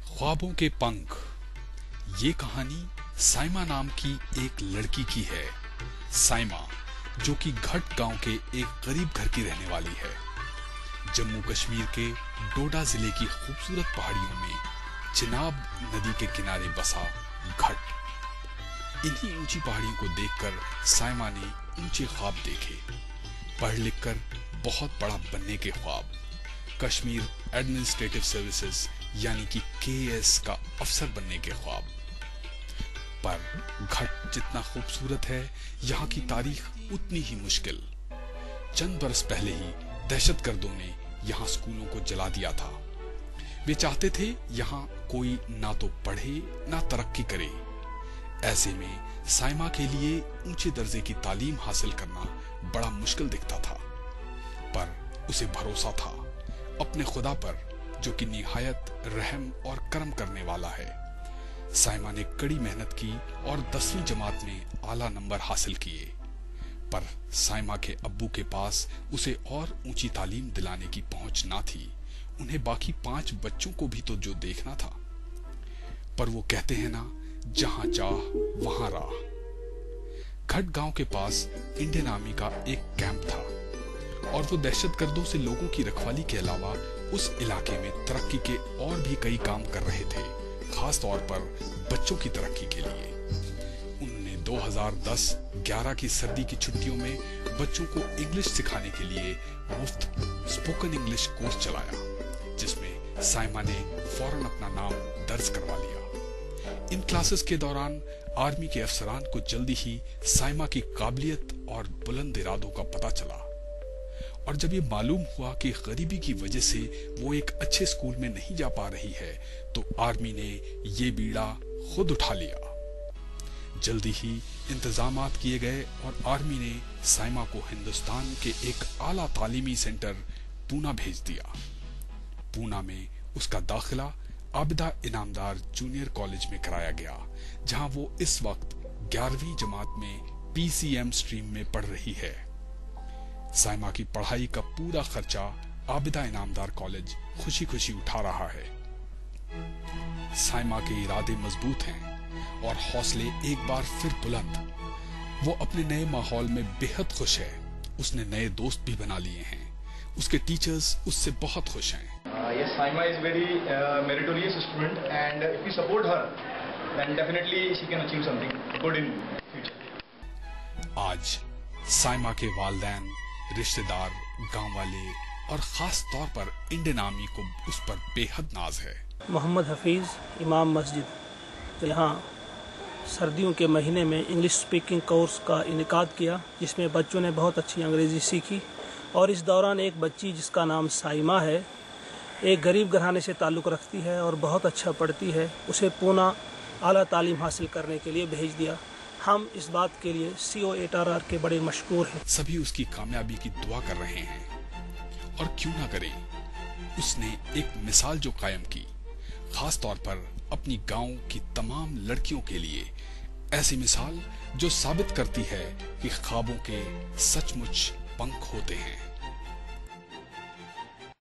ख्वाबों के पंख। ये कहानी साइमा नाम की एक लड़की की है। साइमा जो कि घट गांव के एक गरीब घर की रहने वाली है। जम्मू कश्मीर के डोडा जिले की खूबसूरत पहाड़ियों में चिनाब नदी के किनारे बसा घट। इन्हीं ऊंची पहाड़ियों को देखकर साइमा ने ऊंचे ख्वाब देखे। पढ़ लिखकर बहुत बड़ा बनने के ख्वाब। कश्मीर एडमिनिस्ट्रेटिव सर्विसेज यानी कि KS का अफसर बनने के ख्वाब। पर घट जितना खूबसूरत है, यहाँ की तारीख उतनी ही मुश्किल। चंद बरस पहले ही दहशतगर्दों ने यहाँ स्कूलों को जला दिया था। वे चाहते थे यहाँ कोई ना तो पढ़े ना तरक्की करे। ऐसे में साइमा के लिए ऊंचे दर्जे की तालीम हासिल करना बड़ा मुश्किल दिखता था। पर उसे भरोसा था अपने खुदा पर, जो कि निहायत रहम और करम करने वाला है। साइमा ने कड़ी मेहनत की और 10वीं जमात में आला नंबर हासिल किए। पर साइमा के अब्बू के पास उसे और ऊंची तालीम दिलाने की पहुंच ना थी। उन्हें बाकी 5 बच्चों को भी तो जो देखना था। पर वो कहते हैं ना, जहां चाह वहां राह। घट गांव के पास इंडियन आर्मी का एक कैंप था और वो दहशतगर्दों से लोगों की रखवाली के अलावा उस इलाके में तरक्की के और भी कई काम कर रहे थे, खास तौर पर बच्चों की तरक्की के लिए। उन्होंने 2010-11 की सर्दी की छुट्टियों में बच्चों को इंग्लिश सिखाने के लिए मुफ्त स्पोकन इंग्लिश कोर्स चलाया, जिसमें साइमा ने फौरन अपना नाम दर्ज करवा लिया। इन क्लासेस के दौरान आर्मी के अफसरान को जल्दी ही साइमा की काबिलियत और बुलंद इरादों का पता चला। और जब ये मालूम हुआ कि गरीबी की वजह से वो एक अच्छे स्कूल में नहीं जा पा रही है, तो आर्मी ने ये बीड़ा खुद उठा लिया। जल्दी ही इंतजामात किए गए और आर्मी ने साइमा को हिंदुस्तान के एक आला तालीमी सेंटर पूना भेज दिया। पूना में उसका दाखिला आबिदा इनामदार जूनियर कॉलेज में कराया गया, जहां वो इस वक्त 11वीं जमात में PCM स्ट्रीम में पढ़ रही है। साइमा की पढ़ाई का पूरा खर्चा आबिदा इनामदार कॉलेज खुशी खुशी उठा रहा है। साइमा के इरादे मजबूत हैं और हौसले एक बार फिर बुलंद। वो अपने नए माहौल में बेहद खुश है। उसने नए दोस्त भी बना लिए हैं। उसके टीचर्स उससे बहुत खुश हैं। Yes, Saima is very meritorious student, and if we support her, then definitely she can achieve something good in future. आज साइमा के वालिदैन, रिश्तेदार, गांव वाले और खास तौर पर इंडियन आर्मी को उस पर बेहद नाज है। मोहम्मद हफीज़, इमाम मस्जिद। तो यहाँ सर्दियों के महीने में इंग्लिश स्पीकिंग कोर्स का इनेकाद किया, जिसमें बच्चों ने बहुत अच्छी अंग्रेज़ी सीखी। और इस दौरान एक बच्ची जिसका नाम साइमा है, एक गरीब घराने से ताल्लुक़ रखती है और बहुत अच्छा पढ़ती है। उसे पूना आला तालीम हासिल करने के लिए भेज दिया। हम इस बात के लिए CO8RR के बड़े मशहूर हैं। सभी उसकी कामयाबी की दुआ कर रहे हैं। और क्यों ना करें, उसने एक मिसाल जो कायम की, खास तौर पर अपनी गांव की तमाम लड़कियों के लिए, ऐसी मिसाल जो साबित करती है कि ख्वाबों के सचमुच पंख होते हैं।